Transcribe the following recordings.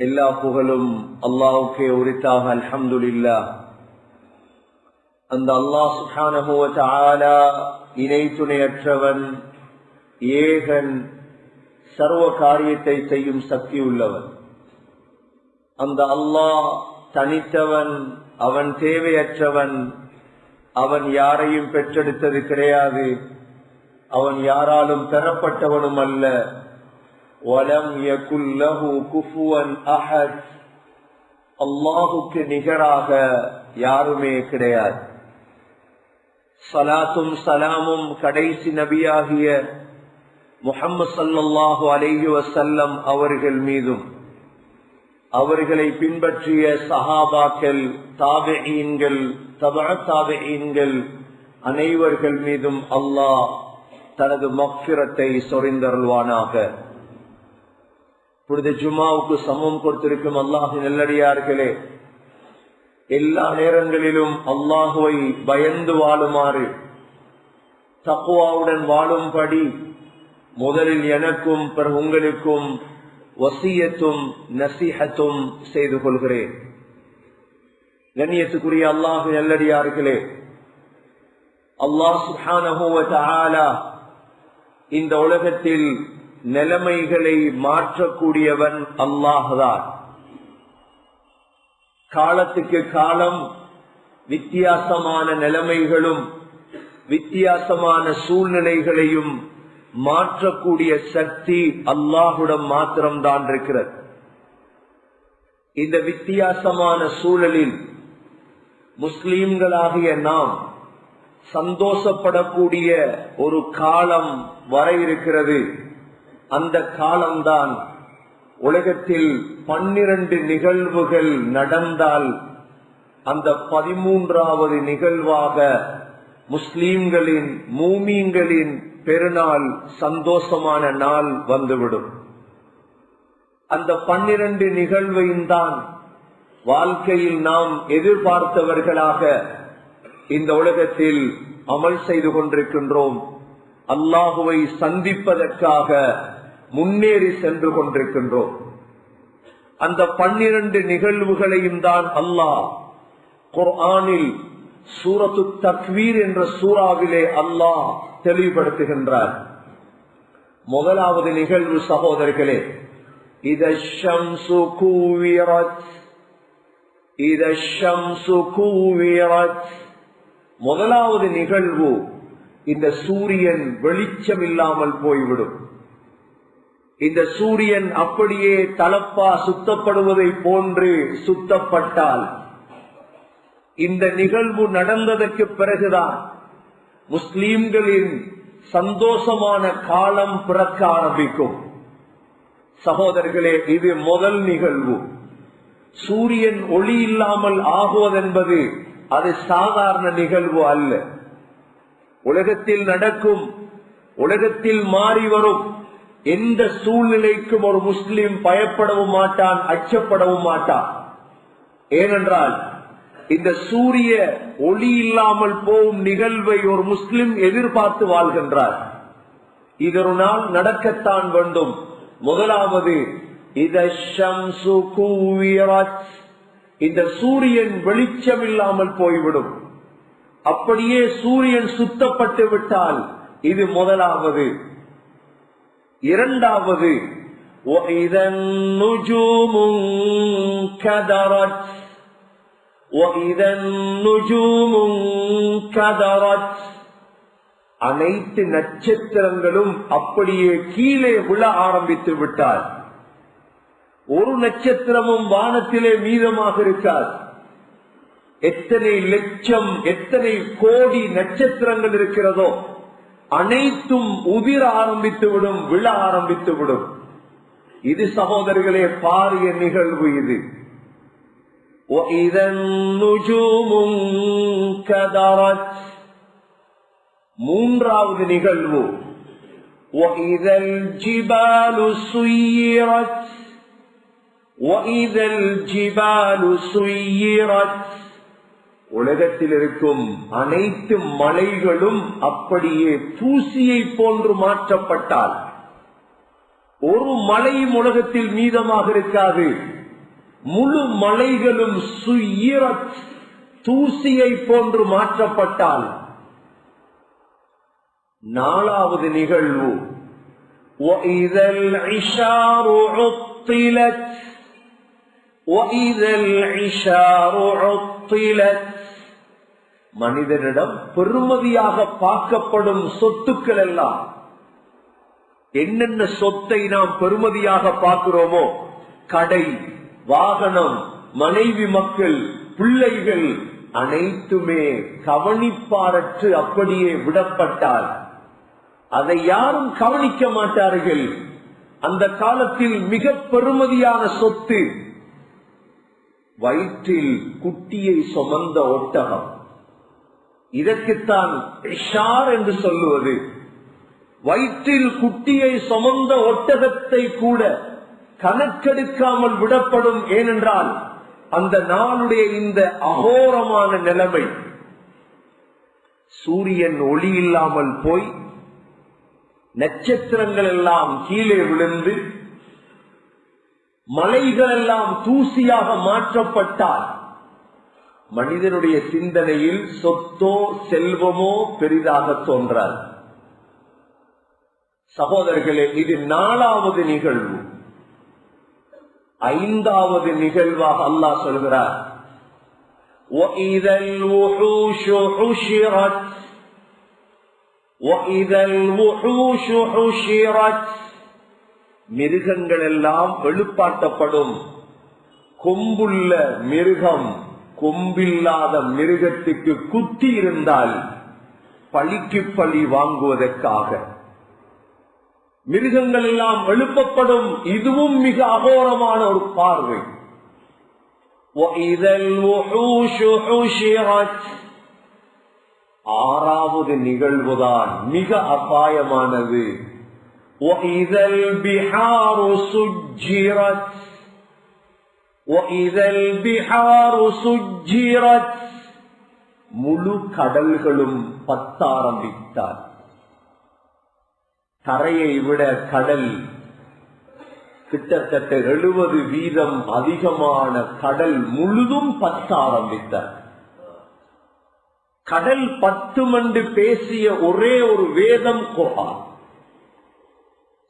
எல்லா புகழும் அல்லாஹ்வுக்கே உரித்தாக. அல்ஹம்துலில்லாஹ். அந்த அல்லாஹ் சுப்ஹானஹு வ தஆலா இணை துணையற்றவன், ஏகன், சர்வ காரியத்தை செய்யும் சக்தி உள்ளவன். அந்த அல்லாஹ் தனித்தவன், அவன் தேவையற்றவன், அவன் யாரையும் பெற்றெடுத்தது கிடையாது, அவன் யாராலும் பெறப்பட்டவனும் அல்ல. வலம் யகுல் லஹு குஃபுவன் அஹத், அல்லாஹுக்கு நிகராக யாருமே கிடையாது. ஸலாத்தும் ஸலாமும் கடைசி நபியாகிய முஹம்மது ஸல்லல்லாஹு அலைஹி வஸல்லம் அவர்கள் மீதும், அவர்களை பின்பற்றிய சஹாபாக்கள், தாபிஈன்கள், தபஅ தாபிஈன்கள் அனைவர்கள் மீதும் அல்லாஹ் தனது மக்ஃபிரத்தை சொரிந்தருள்வானாக. புனித ஜும்மாவுக்கு சமம் கொடுத்திருக்கும் அல்லாஹ்வின் நல்லடியார்களே, எல்லா நேரங்களிலும் அல்லாஹுவை பயந்து வாழுமாறு, தக்வாவுடன் வாழும்படி முதலில் எனக்கும் பிறகு உங்களுக்கும் வசியத்தும் நசீஹத்தும் செய்து கொள்கிறேன். கண்ணியத்துக்குரிய அல்லாஹ்வின் நல்லடியார்களே, அல்லாஹ் சுப்ஹானஹு வ தஆலா இந்த உலகத்தில் நிலைமைகளை மாற்றக்கூடியவன் அல்லாஹ்தான். காலத்துக்கு காலம் வித்தியாசமான நிலைமைகளும் வித்தியாசமான சூழ்நிலைகளையும் மாற்றக்கூடிய சக்தி அல்லாஹுடன் மாத்திரம்தான் இருக்கிறது. இந்த வித்தியாசமான சூழலில் முஸ்லிம்களாகிய நாம் சந்தோஷப்படக்கூடிய ஒரு காலம் வர இருக்கிறது. அந்த காலம்தான் உலகத்தில் 12 நிகழ்வுகள் நடந்தால் அந்த 13வது நிகழ்வாக முஸ்லிம்களின், மூமீன்களின் பெருநாள், சந்தோஷமான நாள் வந்துவிடும். அந்த 12 நிகழ்வையும் தான் வாழ்க்கையில் நாம் எதிர்பார்த்தவர்களாக இந்த உலகத்தில் அமல் செய்து கொண்டிருக்கின்றோம். அல்லாஹுவை சந்திப்பதற்காக முன்னேறி சென்று கொண்டிருக்கின்றோம். அந்த 12 நிகழ்வுகளையும் தான் அல்லாஹ் குர்ஆனில் சூரத்து தக்வீர் என்ற சூறாவிலே அல்லாஹ் தெளிவுபடுத்துகின்றார். முதலாவது நிகழ்வு சகோதரர்களே, இதஷம்சு கூவிரத், இதஷம்சு கூவிரத். முதலாவது நிகழ்வு, இந்த சூரியன் வெளிச்சம் இல்லாமல் போய்விடும். இந்த சூரியன் அப்படியே தலப்பா சுத்தப்படுவதை போன்று சுத்தப்பட்டால், இந்த நிகழ்வு நடந்ததற்கு பிறகுதான் முஸ்லிம்களின் சந்தோஷமான காலம் பிறக்க ஆரம்பிக்கும். சகோதரர்களே, இது முதல் நிகழ்வு. சூரியன் ஒளி இல்லாமல் ஆகுவதென்பது அது சாதாரண நிகழ்வு அல்ல. உலகத்தில் நடக்கும், உலகத்தில் மாறி வரும் எந்த சூழ்நிலைக்கும் ஒரு முஸ்லிம் பயப்படவும் மாட்டான், அச்சப்படவும் மாட்டான். ஏனென்றால் இந்த சூரிய ஒளி இல்லாமல் போகும் நிகழ்வை ஒரு முஸ்லிம் எதிர்பார்த்து வாழ்கின்றார். இது ஒரு நாள் நடக்கத்தான் வேண்டும். முதலாவது, இதஷம்சு கூவிரத், இந்த சூரியன் வெளிச்சம் இல்லாமல் போய்விடும். அப்படியே சூரியன் சுத்தப்பட்டு விட்டால் இது முதலாவது. இரண்டாவது, وَإِذَا النُّجُومُ انكَدَرَتْ, وَإِذَا النُّجُومُ انكَدَرَتْ. அனைத்து நட்சத்திரங்களும் அப்படியே கீழே விழ ஆரம்பித்து விட்டால், ஒரு நட்சத்திரமும் வானத்திலே மீதமாக இருக்காது. எத்தனை லட்சம், எத்தனை கோடி நட்சத்திரங்கள் இருக்கிறதோ அனைத்தும் உதிர ஆரம்பித்து விடும், விழ ஆரம்பித்து விடும். இது சகோதரர்களே பாரிய நிகழ்வு. இது وَإِذَا النُّجُومُ انكَدَرَتْ. மூன்றாவது நிகழ்வு, وَإِذَا الْجِبَالُ سُيِّرَتْ, وَإِذَا الْجِبَالُ سُيِّرَتْ. உலகத்தில் இருக்கும் அனைத்து மலைகளும் அப்படியே தூசியை போன்று மாற்றப்பட்டால் ஒரு மலையும் உலகத்தில் மீதமாக இருக்காது. முழு மலைகளும் சுய்யிரத் தூசியை போன்று மாற்றப்பட்டால், நாலாவது நிகழ்வு وَإِذَا الْعِشَارُ عُطِّلَتْ وَإِذَا الْعِشَارُ عُطِّلَتْ மனிதனிடம் பெருமதியாக பார்க்கப்படும் சொத்துக்கள் எல்லாம், என்னென்ன சொத்தை நாம் பெருமதியாக பார்க்கிறோமோ, கடை, வாகனம், மனைவி, மக்கள், பிள்ளைகள் அனைத்துமே கவனிப்பாரற்று அப்படியே விடப்பட்டால் அதை யாரும் கவனிக்க மாட்டார்கள். அந்த காலத்தில் மிக பெருமதியான சொத்து வயிற்றில் குட்டியை சுமந்த ஒட்டகம். இதற்குத்தான் இஷார் என்று சொல்லுவது. வயிற்றில் குட்டியை சுமந்த ஒட்டகத்தை கூட கணக்கெடுக்காமல் விடப்படும். ஏனென்றால் அந்த நாளுடைய இந்த அகோரமான நிலைமை, சூரியன் ஒளி இல்லாமல் போய் நட்சத்திரங்கள் எல்லாம் கீழே விழுந்து மலைகள் எல்லாம் தூசியாக மாற்றப்பட்டால் மனிதனுடைய சிந்தனையில் சொத்தோ செல்வமோ பெரிதாக தோன்றார். சகோதரர்களே, இது நாலாவது நிகழ்வு. ஐந்தாவது நிகழ்வாக அல்லாஹ் சொல்கிறார், وَإِذَا الْوُحُوشُ حُشِرَتْ وَإِذَا الْوُحُوشُ حُشِرَتْ மிருகங்கள் எல்லாம் எழுப்பாட்டப்படும். கொம்புள்ள மிருகம் கொம்பில்லாத மிருகத்துக்கு குத்தி இருந்தால் பழிக்கு பழி வாங்குவதற்காக மிருகங்கள் எல்லாம் எழுப்பப்படும். இதுவும் மிக அகோரமான ஒரு பார்வை. وَإِذَا الْوُحُوشُ حُشِرَتْ ஆறாவது நிகழ்வுதான் மிக அபாயமானது. وَإِذَا الْبِحَارُ سُجِّرَتْ وَإِذَا الْبِحَارُ سُجِّرَتْ முழு கடல்களும் பத்த ஆரம்பித்தார். தரையை விட கடல் கிட்டத்தட்ட 70% அதிகமான கடல் முழுதும் பத்த ஆரம்பித்தார். கடல் 10 மண்டு பேசிய ஒரே ஒரு வேதம் குர்ஆன்.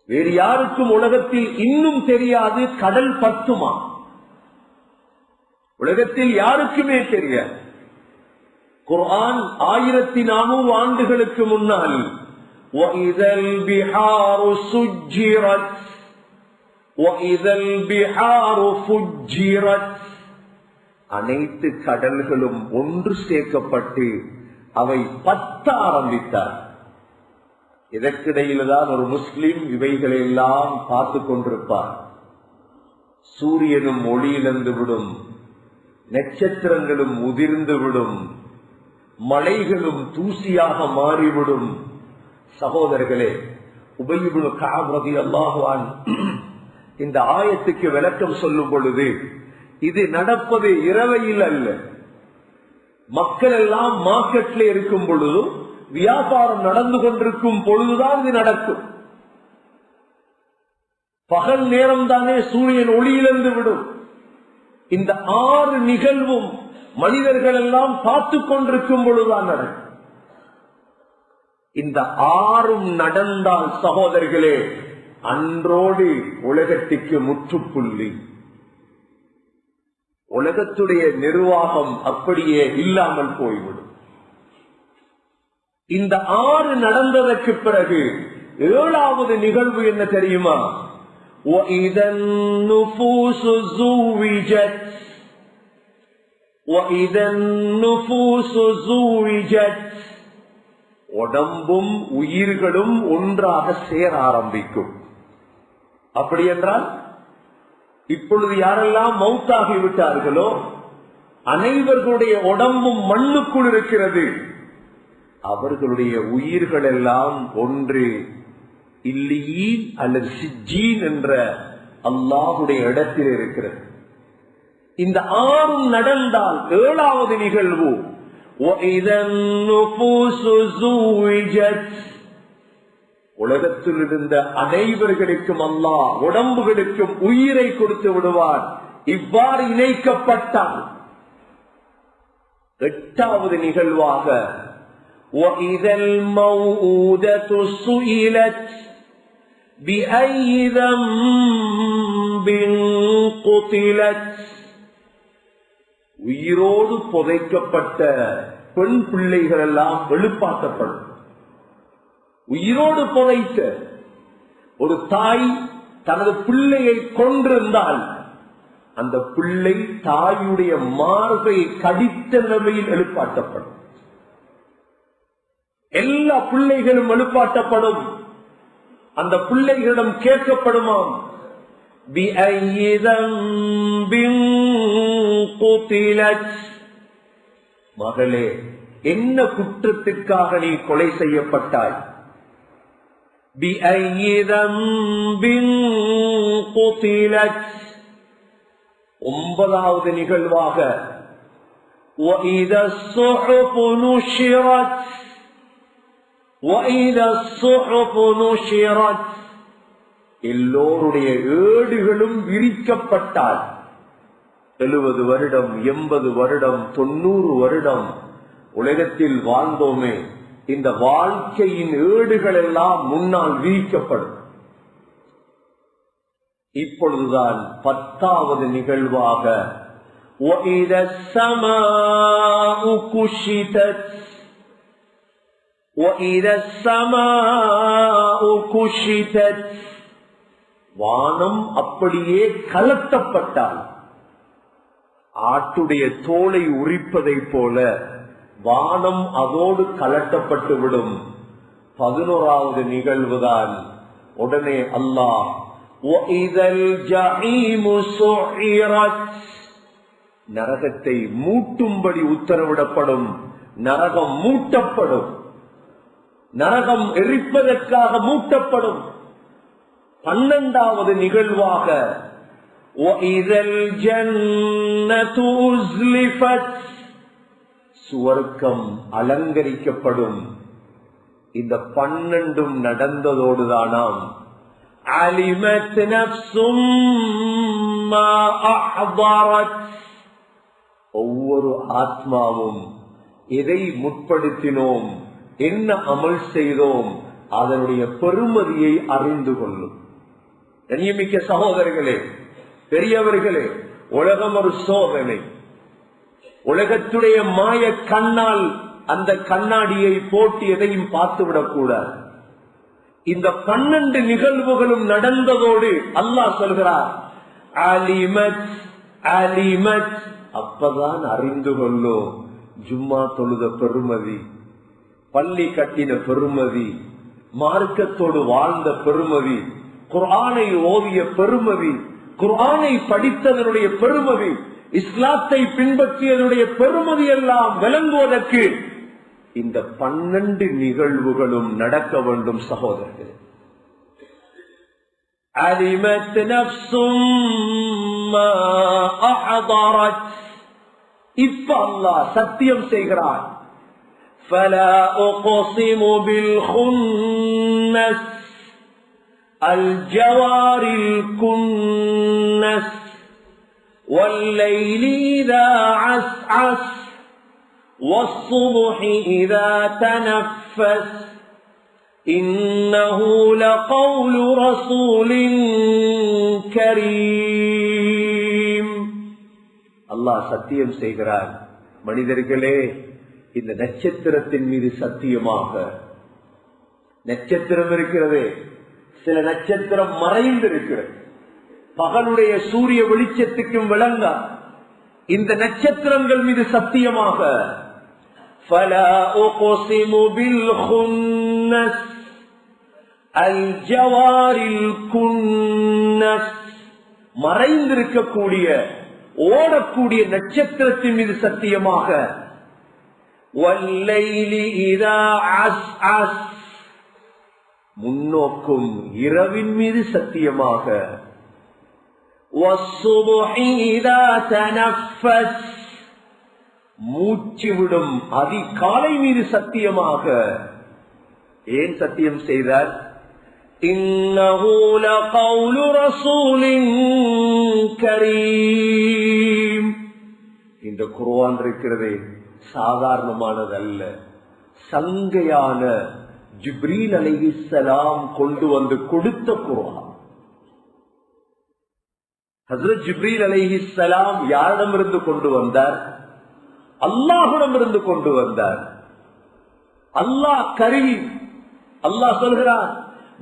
வேறு யாருக்கும் உலகத்தில் இன்னும் தெரியாது கடல் 10மா. உலகத்தில் யாருக்குமே தெரியாது. குர்ஆன் 1400 ஆண்டுகளுக்கு முன்னால் وَإِذَا الْبِحَارُ سُجِّرَتْ وَإِذَا الْبِحَارُ فُجِّرَتْ அனைத்து கடல்களும் ஒன்று சேர்க்கப்பட்டு அவை பத்த ஆரம்பித்தார். இதற்கிடையில்தான் ஒரு முஸ்லிம் இவைகளை எல்லாம் பார்த்து கொண்டிருப்பார். சூரியனும் ஒளியிழந்து விடும், நட்சத்திரங்களும் உதிர்ந்து விடும், மலைகளும் தூசியாக மாறிவிடும். சகோதரர்களே, உபய் இப்னு கஅப் ரலியல்லாஹு அன்ஹு இந்த ஆயத்துக்கு விளக்கம் சொல்லும் பொழுது, இது நடப்பது இரவையில் அல்ல. மக்கள் எல்லாம் மார்க்கெட்ல இருக்கும் பொழுதும் வியாபாரம் நடந்து கொண்டிருக்கும் பொழுதுதான் இது நடக்கும். பகல் நேரம் தானே சூரியன் ஒளியிழந்து விடும். இந்த 6 நிகழ்வும் மனிதர்கள் எல்லாம் பார்த்து கொண்டிருக்கும் பொழுதுதான் நடக்கும். இந்த 6ம் நடந்தால் சகோதரர்களே, அன்றோடு உலகத்திற்கு முற்றுப்புள்ளி. உலகத்துடைய நிர்வாகம் அப்படியே இல்லாமல் போய்விடும். இந்த 6 நடந்ததற்கு பிறகு 7வது நிகழ்வு என்ன தெரியுமா? وَإِذَا النُّفُوسُ زُوِّجَتْ وَإِذَا النُّفُوسُ زُوِّجَتْ உடம்பும் உயிர்களும் ஒன்றாக சேர ஆரம்பிக்கும். அப்படி என்றால் இப்பொழுது யாரெல்லாம் மௌத்தாகி விட்டார்களோ அனைவர்களுடைய உடம்பும் மண்ணுக்குள் இருக்கிறது. அவர்களுடைய உயிர்கள் எல்லாம் ஒன்று இல்லீன் அல்லது சிஜ்ஜீன் என்ற அல்லாஹுடைய இடத்தில் இருக்கிறது. இந்த 6ம் நடந்தால் 7வது நிகழ்வு وَإِذَا النُّفُوسُ زُوِّجَتْ உலகத்தில் இருந்த அனைவர்களுக்கும் அல்லாஹ் உடம்புகளுக்கும் உயிரை கொடுத்து விடுவார். இவ்வாறு இணைக்கப்பட்டால் எட்டாவது நிகழ்வாக وَإِذَا الْمَوْءُودَةُ سُئِلَتْ بِأَيِّ ذَنبٍ قُتِلَتْ உயிரோடு புதைக்கப்பட்ட பெண் பிள்ளைகள் எல்லாம் எழுப்பாக்கப்படும். உயிரோடு புதைத்த ஒரு தாய் தனது பிள்ளையை கொன்றிருந்தால் அந்த பிள்ளை தாயுடைய மார்பை கடித்த நிலையில் எழுப்பாட்டப்படும். எல்லா பிள்ளைகளும் எழுப்பாட்டப்படும். அந்த பிள்ளைகளிடம் கேட்கப்படுமாம், மகளே, என்ன குற்றத்திற்காக நீ கொலை செய்யப்பட்டாய்? ஒன்பதாவது நிகழ்வாக எல்லோருடைய ஏடுகளும் விரிக்கப்பட்டால் 70 வருடம் 80 வருடம் 90 வருடம் உலகத்தில் வாழ்ந்தோமே, இந்த வாழ்க்கையின் ஏடுகள் எல்லாம் முன்னால் விரிக்கப்படும். இப்பொழுதுதான் 10வது நிகழ்வாக வானம் அப்படியே கலட்டப்பட்டால் ஆட்டுடைய தோலை உரிப்பதை போல வானம் அதோடு கலட்டப்பட்டுவிடும். 11வது நிகழ்வுதான். உடனே அல்லாஹ் நரகத்தை மூட்டும்படி உத்தரவிடப்படும். நரகம் மூட்டப்படும். நரகம் எரிப்பதற்காக மூட்டப்படும். 12வது நிகழ்வாக சுவர்க்கம் அலங்கரிக்கப்படும். இந்த 12ம் நடந்ததோடுதானாம் அலிமத் நஃப்ஸும் மா அஹ்தரத், ஒவ்வொரு ஆத்மாவும் எதை முற்படுத்தினோம், என்ன அமல் செய்தோம், அதனுடைய பெருமதியை அறிந்து கொள்ளும். கண்ணியமிக்க சகோதரர்களே, பெரியவர்களே, உலகம் ஒரு சோதனை. உலகத்துடைய மாய கண்ணால் அந்த கண்ணாடியை போட்டு எதையும் பார்த்துவிடக் கூடாது. இந்த 12 நிகழ்வுகளும் நடந்ததோடு அல்லாஹ் சொல்கிறார், அலிமத் அலிமத், அப்பதான் அறிந்து கொள்ளும் ஜும்மா தொழுத பெருமதி, பள்ளி கட்டின பெருமதி, மார்க்கத்தோடு வாழ்ந்த பெருமதி, குர்ஆனை ஓதிய பெருமதி, குர்ஆனை படித்ததனுடைய பெருமதி, இஸ்லாத்தை பின்பற்றியதனுடைய பெருமதி எல்லாம் விளங்குவதற்கு இந்த 12 நிகழ்வுகளும் நடக்க வேண்டும் சகோதரர்களே. அலிமத் நஃப்ஸும் மா அஹ்தரத், இப்ப அல்லாஹ் சத்தியம் செய்கிறான். فلا أقسم بالخنس الجوار الكنس والليل إذا عسعس والصبح إذا تنفس إنه لقول رسول كريم. அல்லாஹ் சத்தியம் செய்கிறார். மனிதர்களே, இந்த நட்சத்திரத்தின் மீது சத்தியமாக, நட்சத்திரம் இருக்கிறது, சில நட்சத்திரம் மறைந்திருக்கிறது, பகலுடைய சூரிய வெளிச்சத்துக்கும் விளங்க. இந்த நட்சத்திரங்கள் மீது சத்தியமாக فلا أقسم بالخنس الجوار الكنس, மறைந்திருக்கக்கூடிய ஓடக்கூடிய நட்சத்திரத்தின் மீது சத்தியமாக, والليل إذا عسعس, முன்னோக்கும் இரவின் மீது சத்தியமாக, والصبح إذا تنفس, மூச்சுவிடும் அதிகாலை மீது சத்தியமாக. ஏன் சத்தியம் செய்தார்? இன்னஹு லகௌலு ரசூலின் கரீம். இந்த குர்ஆன் இருக்கிறதே சாதாரணமானதல்ல, சங்கையான ஜிப்ரீல் அலைஹிஸ்ஸலாம் கொண்டு வந்து கொடுத்த குர்ஆன். ஹஜ்ரத் ஜிப்ரீல் அலைஹிஸ்ஸலாம் யாரிடமிருந்து கொண்டு வந்தார்? அல்லாஹ்விடமிருந்து கொண்டு வந்தார். அல்லாஹ் கரீம். அல்லாஹ் சொல்கிறார்,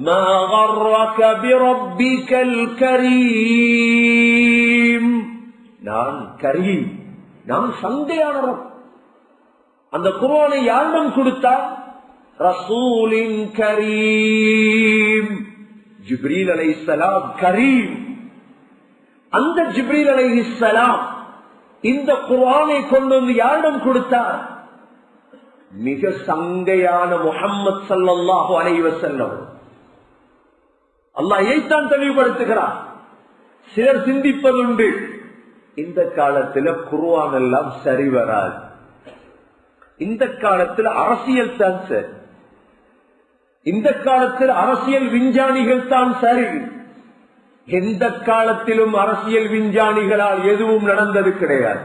மா கர்ரக பிரப்பிகல் கரீம். நான் கரீம், நான் சங்கையானவர். அந்த குர்ஆனை யாரிடம் கொடுத்தார்? ரசூலின் கரீம். ஜிப்ரீல் அலைஹிஸ்ஸலாம் கரீம். அந்த ஜிப்ரீல் அலைஹிஸ்ஸலாம் இந்த குர்ஆனை கொண்டு வந்து யாரிடம் கொடுத்தார்? மிக சங்கையான முஹம்மது ஸல்லல்லாஹு அலைஹி வஸல்லம். அல்லாஹ் இதைத்தான் தெளிவுபடுத்துகிறார். சிலர் சிந்திப்பதுண்டு, இந்த காலத்தில் குர்ஆன் எல்லாம் சரி வராது, இந்த காலத்தில் அரசியல் தான் சரி, இந்த காலத்தில் அரசியல் விஞ்ஞானிகள் தான் சரி. எந்த காலத்திலும் அரசியல் விஞ்ஞானிகளால் எதுவும் நடந்தது கிடையாது.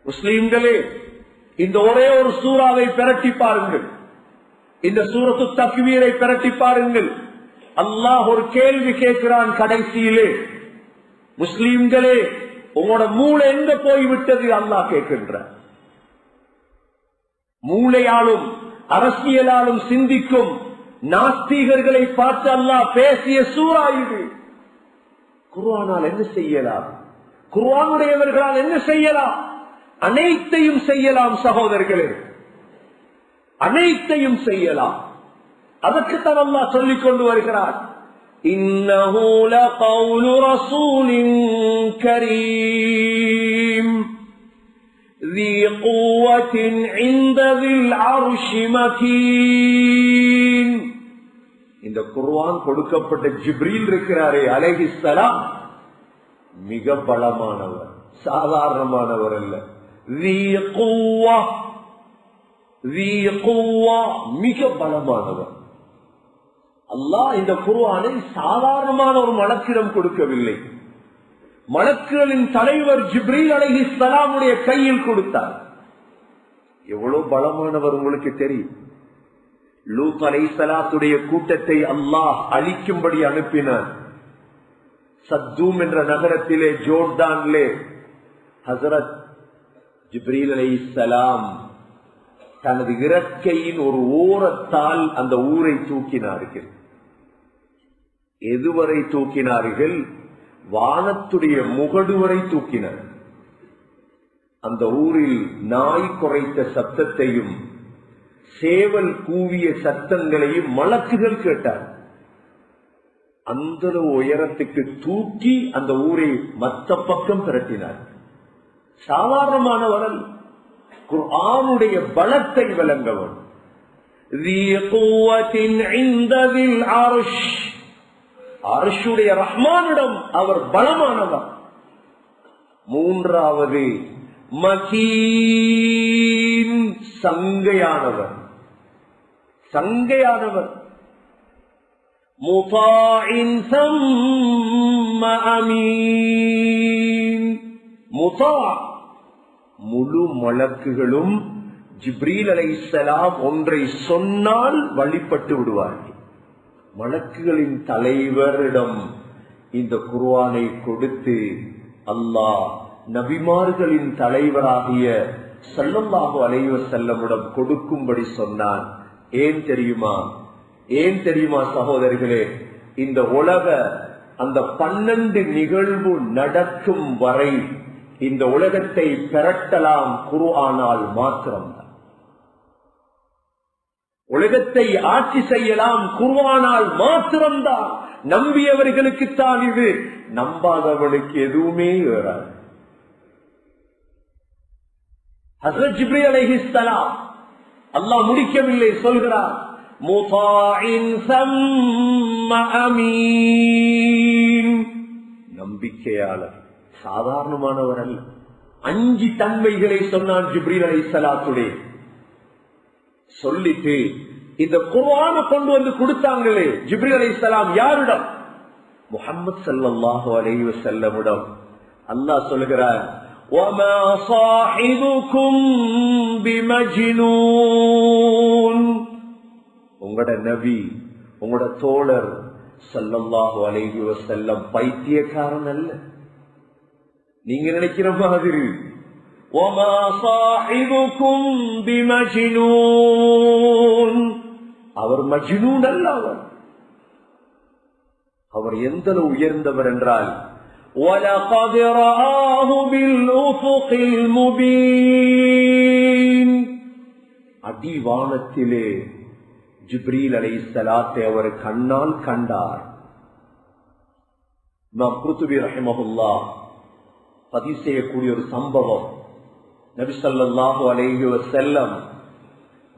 முஸ்லிம்களே, இந்த ஒரே ஒரு சூறாவை பிரட்டி பாருங்கள், இந்த சூரத்து தக்வீரை பிரட்டி பாருங்கள். அல்லாஹ் ஒரு கேள்வி கேட்கிறான் கடைசியிலே, முஸ்லிம்களே உங்களோட மூளை எங்க போய்விட்டது? அல்லாஹ் கேட்கின்றார். மூளையாலும் அரசியலாலும் சிந்திக்கும் நாஸ்திகர்களை பார்த்து அல்லாஹ் பேசிய சூறா இது. குர்ஆனால் என்ன செய்யலாம்? குர்ஆனுடையவர்களால் என்ன செய்யலாம்? அனைத்தையும் செய்யலாம் சகோதரர்களே, அனைத்தையும் செய்யலாம். அதற்குத்தான் அல்லாஹ் சொல்லிக் கொண்டு வருகிறார், இன்னஹு லகௌலு ரசூலின் கரீம் ذي قوة عند ذي العرش مكين. இந்த குர்ஆன் கொடுக்கப்பட்ட ஜிப்ரீல் இருக்கிறாரே அலைஹிஸ்ஸலாம் மிக பலமானவர், சாதாரணமானவர் அல்ல. ذي قوة, ذي قوة, மிக பலமானவர். அல்லாஹ் இந்த குர்ஆனை சாதாரணமான ஒரு மலக்கிடம் கொடுக்கவில்லை, மலக்குகளின் தலைவர் ஜிப்ரீல் அலைஹிஸ்ஸலாமுடைய கையில் கொடுத்தார். எவ்வளவு பலமானவர் உங்களுக்கு தெரியும். லூத் அலைஹிஸ்ஸலாத்துடைய கூட்டத்தை அல்லாஹ் அழிக்கும்படி அனுப்பினார். சத்தூம் என்ற நகரத்திலே, ஜோர்டானிலே ஹஸரத் ஜிப்ரீல் அலைஹிஸ்ஸலாம் தனது இறக்கையின் ஒரு ஓரத்தால் அந்த ஊரை தூக்கினார்கள். எதுவரை தூக்கினார்கள்? வானத்துடைய முகடு வரை தூக்கினார். அந்த ஊரில் நாய் குறைத்த சத்தத்தையும் சேவல் கூவிய சத்தங்களையும் மலக்குகள் கேட்டார். அந்த உயரத்துக்கு தூக்கி அந்த ஊரை மற்ற பக்கம் திரட்டினார். சாதாரணமானவர்கள் குர்ஆனுடைய பலத்தை விளங்கவர். அர்ஷுடைய ரஹ்மானிடம் அவர் பலமானவர். மூன்றாவது மகீன், சங்கையானவர், சங்கையானவர். முதாஇன் ஸம்ம அமீன். முதா, முழு மலக்குகளும் ஜிப்ரீல் அலைஹிஸ்ஸலாம் ஒன்றை சொன்னால் வழிபட்டு விடுவார்கள். மலக்குகளின் தலைவரிடம் இந்த குர்ஆனை கொடுத்து அல்லாஹ் நபிமார்களின் தலைவராகிய ஸல்லல்லாஹு அலைஹி வஸல்லமிடம் கொடுக்கும்படி சொன்னான். ஏன் தெரியுமா? ஏன் தெரியுமா சகோதரர்களே? இந்த உலக அந்த 12 நிகழ்வு நடக்கும் வரை இந்த உலகத்தை பெறட்டலாம் குர்ஆனால் மாத்திரம்தான். உலகத்தை ஆட்சி செய்யலாம் குர்ஆனால் மாத்திரம்தான். நம்பியவர்களுக்குத்தான் இது, நம்பாதவனுக்கு எதுவுமே வராது. ஹஸரத் ஜிப்ரீல் அலைஹிஸ்ஸலாம் அல்லாஹ் முடிக்கவில்லை, சொல்கிறார் முதாஇன் ஸம்ம அமீன். நம்பிக்கையாளர், சாதாரணமானவர் அல்ல. 5 தன்மைகளை சொன்னான் ஜிப்ரீல் அலைஹிஸ்ஸலாத்துடைய. சொல்லிட்டு இந்த குர்ஆனை கொண்டு வந்து கொடுத்தாங்களே ஜிப்ரீல் அலைஹிஸ்ஸலாம் யாரிடம்? முஹம்மது ஸல்லல்லாஹு அலைஹி வஸல்லமிடம். அல்லாஹ் சொல்கிறார், وَمَا صَاحِبُكُمْ بِمَجْنُونٍ. உங்களோட நபி, உங்களோட தோழர் ஸல்லல்லாஹு அலைஹி வஸல்லம் பைத்தியக்காரன் அல்ல. நீங்க நினைக்கிற மாதிரி. وَمَا صَاحِبُكُمْ بِمَجْنُونٍ. அவர் மஜ்னூன் அல்ல. அவர் எந்த உயர்ந்தவர் என்றால், وَلَقَدْ رَآهُ بِالْأُفُقِ الْمُبِينِ. அடிவானத்திலே ஜிப்ரீல் அலைஹிஸ்ஸலாத்தை அவர் கண்ணால் கண்டார். இமாம் குர்துபி ரஹிமஹுல்லாஹ் பதிவு செய்யக்கூடிய ஒரு சம்பவம். நபி ஸல்லல்லாஹு அலைஹி வஸல்லம்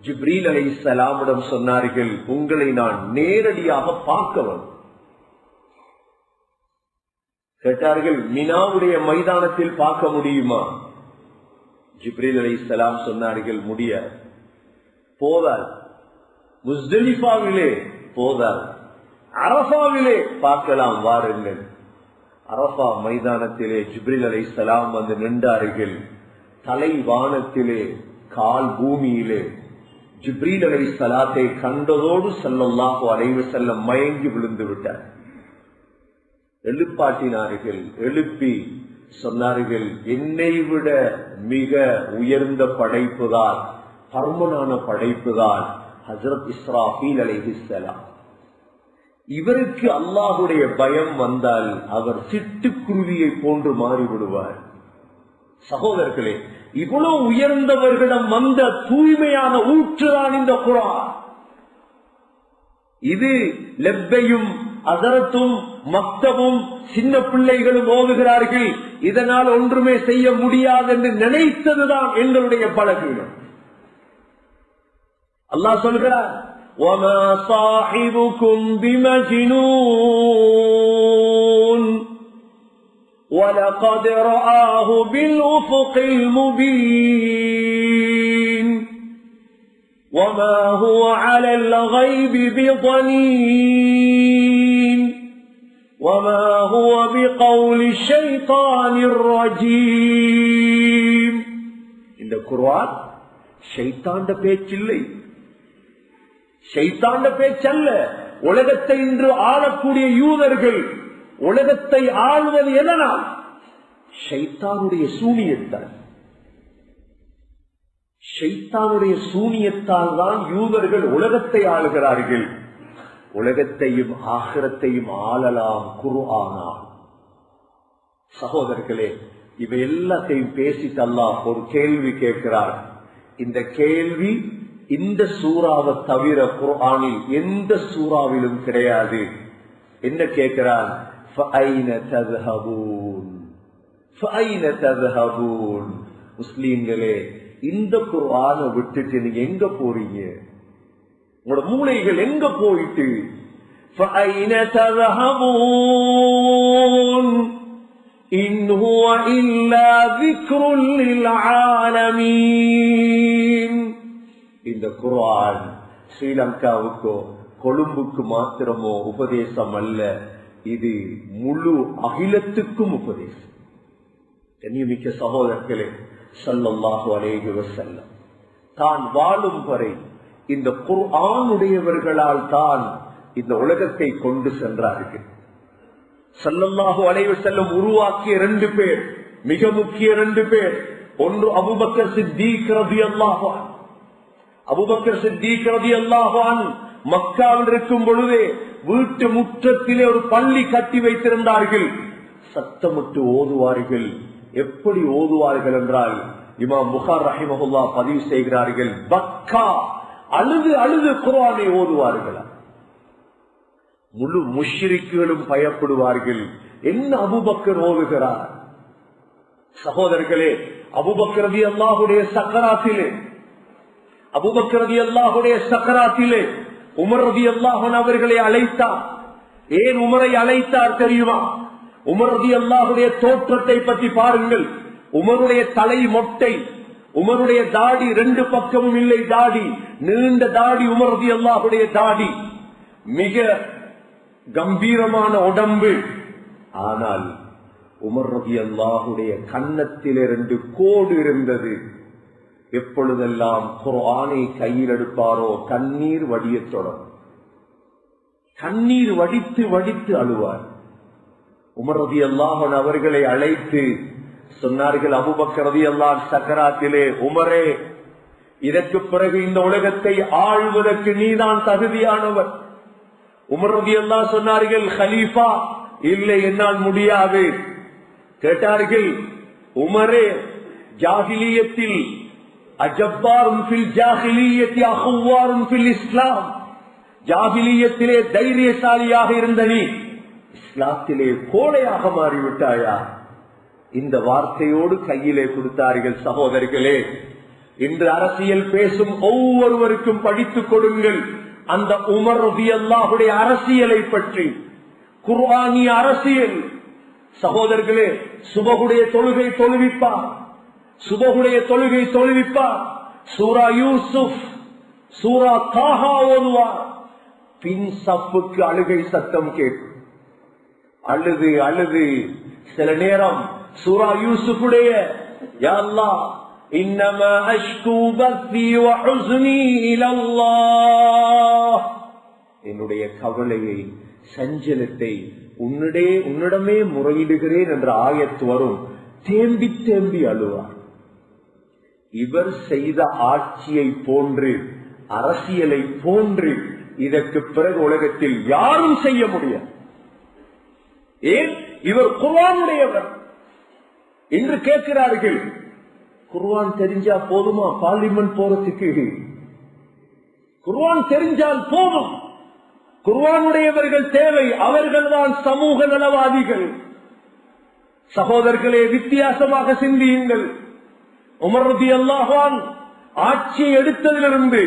ஜிப்ரீல் அலைஹிஸ்ஸலாமிடம் சொன்னார்கள், உங்களை நான் நேரடியாக பார்க்கவன். கேட்டார்கள், மினாவுடைய மைதானத்தில் பார்க்க முடியுமா? ஜிப்ரீல் அலைஹிஸ்ஸலாம் சொன்னார்கள், முடியாது. போதால் முஸ்தலிஃபாவிலே போதால் அரஃபாவிலே பார்க்கலாம், வாருங்கள். அரஃபா மைதானத்திலே ஜிப்ரீல் அலைஹிஸ்ஸலாம் வந்து நின்றார்கள். தலை வானத்திலே, கால் பூமியிலே. ஜிப்ரீல் அலைஹிஸ்ஸலாத்தை கண்டதோடு ஸல்லல்லாஹு அலைஹி வஸல்லம் மயங்கி விழுந்து விட்டார். எழுப்பாட்டினார்கள். எழுப்பி சொன்னார்கள், என்னை விட மிக உயர்ந்த படைப்புதான், பர்மனான படைப்புதான் ஹஜ்ரத் இஸ்ராஃபீல் அலைஹிஸ்ஸலாம். இவருக்கு அல்லாஹுடைய பயம் வந்தால் அவர் சிட்டுக்குருவியை போன்று மாறிவிடுவார். சகோதரர்களே, இவ்வளவு உயர்ந்தவர்களிடம் வந்த தூய்மையான ஊற்றுதான் இந்த குர்ஆன். இது லெப்பையும் அதரத்தும் மக்தபும் சின்ன பிள்ளைகளும் ஓதுகிறார்கள். இதனால் ஒன்றுமே செய்ய முடியாது என்று நினைத்ததுதான் எங்களுடைய பலகீனம். அல்லாஹ் சொல்கிறார், وَمَا صَاحِبُكُمْ بِمَجْنُونٍ وَلَقَدْ رَآهُ بِالْأُفُقِ الْمُبِينِ وَمَا هُوَ عَلَى الْغَيْبِ بِضَنِينٍ وَمَا هُوَ بِقَوْلِ الشَّيْطَانِ الرَّجِيمِ. இந்த குர்ஆன் ஷைத்தாண்ட பேச்சில்லை, ஷைத்தாண்ட பேச்சல்ல. உலகத்தை இன்று ஆளக்கூடிய யூதர்கள் உலகத்தை ஆளுவது எதனால்? ஷைத்தானுடைய சூனியத்தால். ஷைத்தானுடைய சூனியத்தால் தான் யூதர்கள் உலகத்தை ஆளுகிறார்கள். உலகத்தையும் ஆகிரத்தையும் ஆளலாம் குர்ஆனால். சகோதரர்களே, இவை எல்லாத்தையும் பேசிட்டு அல்லாஹ் ஒரு கேள்வி கேட்கிறார். இந்த கேள்வி இந்த சூறாவை தவிர குர்ஆனில் எந்த சூறாவிலும் கிடையாது. என்ன கேட்கிறான்? فَأَيْنَ تَذْهَبُونَ فَأَيْنَ تَذْهَبُونَ. முஸ்லிம்களே, இந்த குர்ஆனை விட்டுட்டு நீங்க எங்க போறீங்க? உங்களோட மூளைகள் எங்க போயிட்டு? فَأَيْنَ تَذْهَبُونَ إِنْ هُوَ إِلَّا ذِكْرٌ لِلْعَالَمِينَ. இந்த குர்ஆன் ஸ்ரீலங்காவுக்கோ கொழும்புக்கு மாத்திரமோ உபதேசம் அல்ல, இது முழு அகிலத்துக்கும் உபதேசம். கண்ணியமிக்க சகோதரர்களே, ஸல்லல்லாஹு அலைஹி வஸல்லம் தான் வாழும் வரை இந்த குர்ஆனுடையவர்களால் தான் இந்த உலகத்தை கொண்டு சென்றார்கள். ஸல்லல்லாஹு அலைஹி வஸல்லம் உருவாக்கிய 2 பேர், மிக முக்கிய 2 பேர். ஒன்று அபூபக்கர் சித்தீக் ரலியல்லாஹு அன்ஹு. அபூபக்கர் சித்தீக் ரலியல்லாஹு அன்ஹு மக்காவில் இருக்கும் பொழுதே வீட்டு முற்றத்திலே ஒரு பள்ளி கட்டி வைத்திருந்தார்கள். சத்தமிட்டு ஓதுவார்கள். எப்படி ஓதுவார்கள் என்றால், இமாம் புகார் ரஹிமஹுல்லாஹ் பதிவு செய்கிறார்கள், பக்கா அழுது அழுது குர்ஆனை ஓதுவார்கள். முழு முஷ்ரிக்குகளும் பயப்படுவார்கள். என்ன அபூபக்கர் ஓதுகிறார்? சகோதரர்களே, அபூபக்கர் ரலியல்லாஹுடைய சக்கராத்திலே, அபூபக்கர் ரலியல்லாஹுடைய சக்கராத்திலே உமர் ரலியல்லாஹு அன்ஹு அவர்களை அழைத்தார். ஏன் உமரை அழைத்தார் தெரியுமா? உமர் ரலியல்லாஹுடைய தோற்றத்தை பற்றி பாருங்கள். உமருடைய தலை மொட்டை, உமருடைய தாடி 2 பக்கமும் இல்லை, தாடி நீண்ட தாடி, உமர் ரலியல்லாஹுடைய தாடி, மிக கம்பீரமான உடம்பு. ஆனால் உமர் ரலியல்லாஹுடைய கன்னத்திலே 2 கோடு இருந்தது. எப்பொழுதெல்லாம் குர்ஆனை கையில் எடுப்பாரோ கண்ணீர் வடியத் தொடரும். கண்ணீர் வடித்து வடித்து அழுவார். உமர் ரலியல்லாஹு அன்ஹு அவர்களை அழைத்து சொன்னார்கள், அபூபக்கர் ரலியல்லாஹு அன்ஹு சக்கராத்திலே, உமரே, இதற்கு பிறகு இந்த உலகத்தை ஆள்வதற்கு நீதான் தகுதியானவர். உமர் ரலியல்லாஹு அன்ஹு சொன்னார்கள், கலீஃபா, இல்லை, என்னால் முடியாது. கேட்டார்கள், உமரே, ஜாஹிலியத்தில் அஜப்பாரும் ஃபில் ஜாஹிலியத்தி அஹ்வாரும் ஃபில் இஸ்லாம், ஜாஹிலியத்திலே தைரியசாலியாக இருந்த நீ இஸ்லாத்திலே கோழையாக மாறிவிட்டாயா? இந்த வார்த்தையோடு கையிலே கொடுத்தார்கள். சகோதரர்களே, இன்று அரசியல் பேசும் ஒவ்வொருவருக்கும் படித்துக் கொடுங்கள் அந்த உமர் ரலியல்லாஹுடைய அரசியலை பற்றி, குர்ஆனிய அரசியல். சகோதரர்களே, சுபகுடைய தொழுகை தொழுவிப்பார், சுபகுடைய தொழுகை தொழுவிப்பார், சூரா யூசுப், சூரா தாஹா ஓதுவார். பின் சப்புக்கு அழுகை சத்தம் கேட்கும். அழுது அழுது சில நேரம் சூரா யூசுஃபுடைய யா அல்லாஹ் இன்னமா அஷ்கு பத்தி வ ஹுஸ்னி இலல்லாஹ், என்னுடைய கவலையை சஞ்சலத்தை உன்னிடமே முறையிடுகிறேன் என்ற ஆயத்து வரும். தேம்பி தேம்பி அழுவார். இவர் செய்த ஆட்சியை போன்று, அரசியலை போன்று இதற்கு பிறகு உலகத்தில் யாரும் செய்ய முடியாது. ஏன்? இவர் குர்ஆனுடையவர். என்று கேட்கிறார்கள், குர்ஆன் தெரிஞ்சா போதுமா பார்லிமெண்ட் போறதுக்கு? குர்ஆன் தெரிஞ்சால் போதும். குர்ஆனுடையவர்கள் தேவை, அவர்கள்தான் சமூக நலவாதிகள். சகோதரர்களே, வித்தியாசமாக சிந்தியுங்கள். உமர் ரலியல்லாஹு அன்ஹு ஆட்சியை எடுத்ததிலிருந்து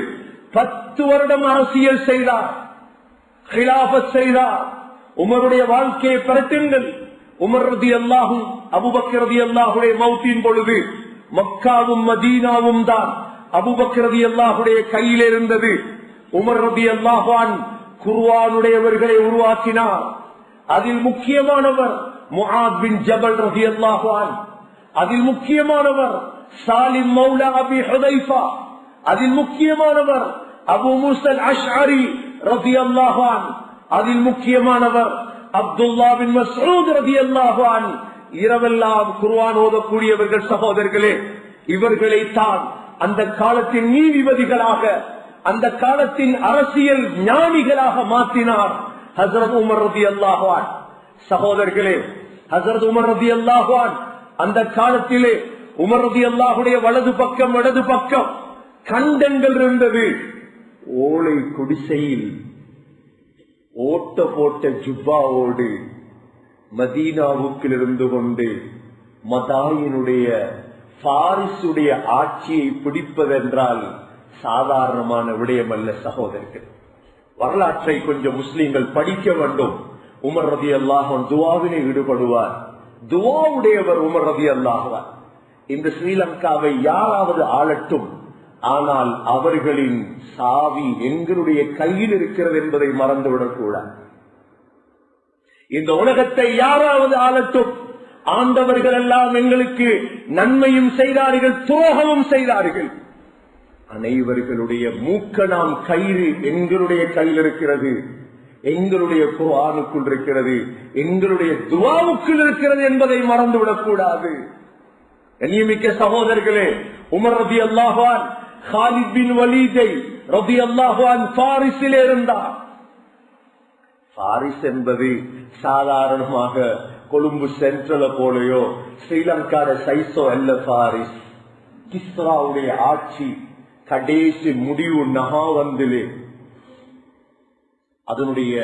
10 வருடம் அரசியல் செய்தார், கிலாஃபத் செய்தார். உமருடைய வாழ்க்கையை பரட்டுங்கள். உமர் ரலியல்லாஹு அபூபக்கர் ரலியல்லாஹுடைய மௌத்தின் பொழுது மக்காவும் மதீனாவும் தான் அபூபக்கர் ரலியல்லாஹுடைய கையில் இருந்தது. உமர் ரலியல்லாஹு அன்ஹு குர்ஆனுடையவர்களை உருவாக்கினார். அதில் முக்கியமானவர் முஆத் பின் ஜபல் ரலியல்லாஹு அன்ஹு, அதில் முக்கியமானவர் சாலிம் மௌலா அபி ஹுதைஃபா, அதில் முக்கியமானவர் அபு மூஸா அஷ்அரி ரலியல்லாஹு அன்ஹு, அதில் முக்கியமானவர் அப்துல்லா பின் மஸ்ஊத் ரலியல்லாஹு அன்ஹு. இரவெல்லாம் குர்ஆன் ஓதக்கூடியவர்கள். சகோதரர்களே, இவர்களைத்தான் அந்த காலத்தின் நீதிபதிகளாக, அந்த காலத்தின் அரசியல் ஞானிகளாக மாற்றினார் ஹஜ்ரத் உமர் ரலியல்லாஹு அன்ஹு. சகோதரர்களே, ஹஜ்ரத் உமர் ரலியல்லாஹு அன்ஹு அந்த காலத்திலே உமர் ரலியல்லாஹுடைய வலது பக்கம் இடது பக்கம் கண்டங்கள் இருந்தது. ஓலை குடிசையில் ஓட்ட போட்ட ஜுப்பாவோடு மதீனாவுக்கு இருந்து கொண்டு மதாயினுடைய பாரிசுடைய ஆட்சியை பிடிப்பதென்றால் சாதாரணமான விடயம் அல்ல. சகோதரர்கள், வரலாற்றை கொஞ்சம் முஸ்லிம்கள் படிக்க வேண்டும். உமர் ரலியல்லாஹு அன்ஹு துஆவிலே ஈடுபடுவார். துஆவுடையவர் உமர் ரலியல்லாஹு அன்ஹு. இந்த ஸ்ரீலங்காவை யாராவது ஆளட்டும், ஆனால் அவர்களின் சாவி எங்களுடைய கையில் இருக்கிறது என்பதை மறந்துவிடக் கூடாது. இந்த உலகத்தை யாராவது ஆளட்டும், ஆண்டவர்கள் எல்லாம் எங்களுக்கு நன்மையும் செய்தார்கள், துரோகமும் செய்தார்கள். அனைவர்களுடைய மூக்க நாம் கயிறு எங்களுடைய கையில் இருக்கிறது, எங்களுடைய குர்ஆனுக்குள் இருக்கிறது, எங்களுடைய துஆவுக்குள் இருக்கிறது என்பதை மறந்துவிடக் கூடாது. கண்ணியமிக்க சகோதரர்களே, உமர் ரலியல்லாஹு அன்ஹு காலித் பின் வலீதை ரலியல்லாஹு அன்ஹு பாரிஸிலே இருந்தார். பாரிஸ் என்பது சாதாரணமாக கொழும்பு சென்ட்ரல போலையோ ஸ்ரீலங்காட சைஸோ அல்ல. பாரிஸ் கிஸ்ராவுடைய ஆட்சி கடைசி முடிவு நகாவந்திலே. அதனுடைய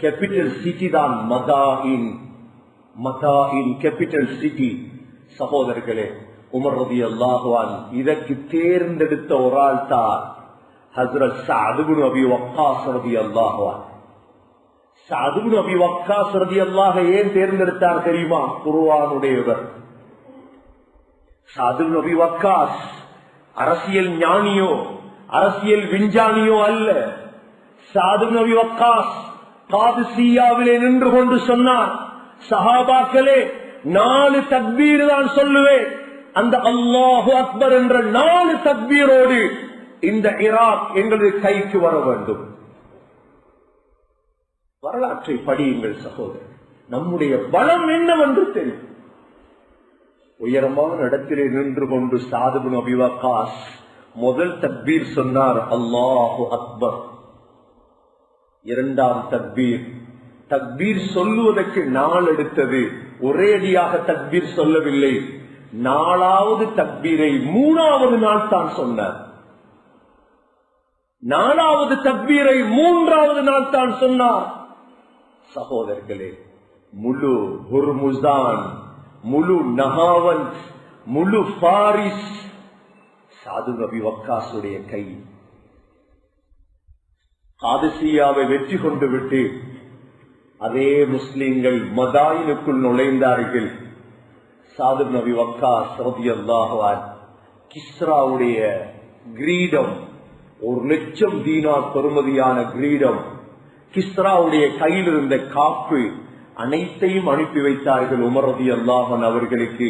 கேபிட்டல் சிட்டி தான் மதாயின். மதாயின் கேபிட்டல் சிட்டி. சகோதரர்களே, உமர் ரலியல்லாஹு அன்ஹு இதற்கு தேர்ந்தெடுத்த ஒரு ஆள் தான் ஹஜ்ரத் சஅத் இப்னு அபி வக்காஸ் ரலியல்லாஹு அன்ஹு. சஅத் இப்னு அபி வக்காஸ் ரலியல்லாஹு ஏன் தேர்ந்தெடுத்தார் தெரியுமா? குர்ஆனுடையவர். சஅத் இப்னு அபி வக்காஸ் அரசியல் ஞானியோ அரசியல் விஞ்ஞானியோ அல்ல. சாது நபி வக்காஸ் காதிசியாவிலே நின்று கொண்டு சொன்னார், சஹாபாக்களே 4 தக்பீர் தான் சொல்லுவேன். அந்த அல்லாஹு அக்பர் என்ற 4 தக்பீரோடு இந்த ஈராக் எங்களது கைக்கு வர வேண்டும். வரலாற்றை படியுங்கள் சகோதரர். நம்முடைய பலம் என்னவென்று தெரியும். உயரமான இடத்திலே நின்று கொண்டு சாது பின் அபி வக்காஸ் முதல் தக்பீர் சொன்னார், அல்லாஹு அக்பர். இரண்டாம் தக்பீர் சொல்லுவதற்கு நாள் எடுத்தது. ஒரேடியாக தக்பீர் சொல்லவில்லை. 4வது தக்பீரை 3வது நாள் தான் சொன்னார். 4வது தக்பீரை 3வது நாள் தான் சொன்னார். சகோதரர்களே, முழு ஹுர்முசான், முழு நஹாவன், முழு பாரிஸ் சாது நபி வக்காசுடைய கை. காதிசியாவை வெற்றி கொண்டு விட்டு அதே முஸ்லிம்கள் மதாயினுக்குள் நுழைந்தார்கள். சாது நபி வக்காஸ் ரலியல்லாஹு அன்ஹு கிஸ்ராவுடைய கிரீடம், 1,00,000 தீனார் பெறுமதியான கிரீடம், கிஸ்ராவுடைய கையில் இருந்த காப்பு அனைத்தையும் அனுப்பி வைத்தார்கள் உமர் ரலியல்லாஹு அன்ஹு அவர்களுக்கு.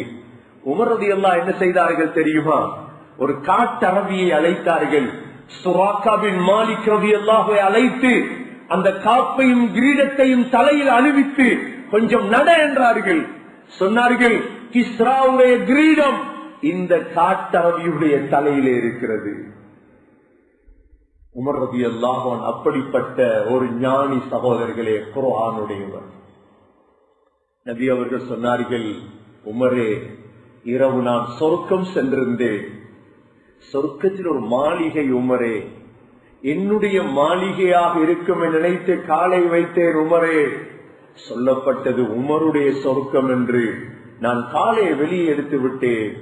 உமர் ரலியல்லாஹு என்ன செய்தார்கள் தெரியுமா? ஒரு காட்டரபியை அழைத்தார்கள். சுராக்கா பின் மாலிக் ரலியல்லாஹு அன்ஹு அழைத்து அந்த காப்பையும் கிரீடத்தையும் தலையில் அணிவித்து கொஞ்சம் நட என்றார்கள். சொன்னார்கள், கிஸ்ராவுடைய கிரீடம் இந்த காட்டரபியுடைய தலையிலே இருக்கிறது. உமர் ரலியல்லாஹு அன்ஹு அப்படிப்பட்ட ஒரு ஞானி சகோதரர்களே, குர்ஆனுடையவர். நபி அவர்கள் சொன்னார்கள், உமரே, இரவு நான் சொர்க்கம் சென்றிருந்தேன். சொர்க்கத்தில் ஒரு மாளிகை உமரே, என்னுடைய மாளிகையாக இருக்கும் என நினைத்து காலை வைத்தேன் உமரே. சொல்லப்பட்டது உமருடைய சொர்க்கம் என்று. நான் காலையை வெளியே எடுத்து விட்டேன்.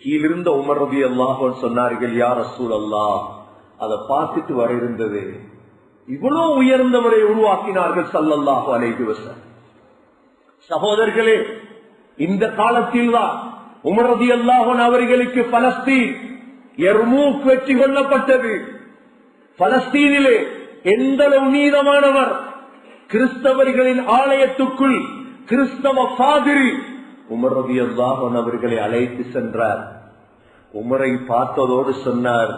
கீழிருந்த உமர் ரலியல்லாஹு அன்ஹு சொன்னார்கள், யா ரசூலல்லாஹ், அதை பார்த்துட்டு வர இருந்தது. இவ்வளவு உயர்ந்தவரை உருவாக்கினார்கள் ஸல்லல்லாஹு அலைஹி வஸல்லம். சகோதரர்களே, இந்த காலத்தில் தான் உமர் ரலியல்லாஹு அன்ஹு அவர்களுக்கு பலஸ்தீன் யர்மூக் வெற்றி கொள்ளப்பட்டது. பலஸ்தீனிலே எந்த நீதமானவர் கிறிஸ்தவர்களின் ஆலயத்துக்குள் கிறிஸ்தவ பாதிரி உமர் ரலியல்லாஹு அன்ஹு அவர்களை அழைத்து சென்றார். உமரை பார்த்ததோடு சொன்னார்,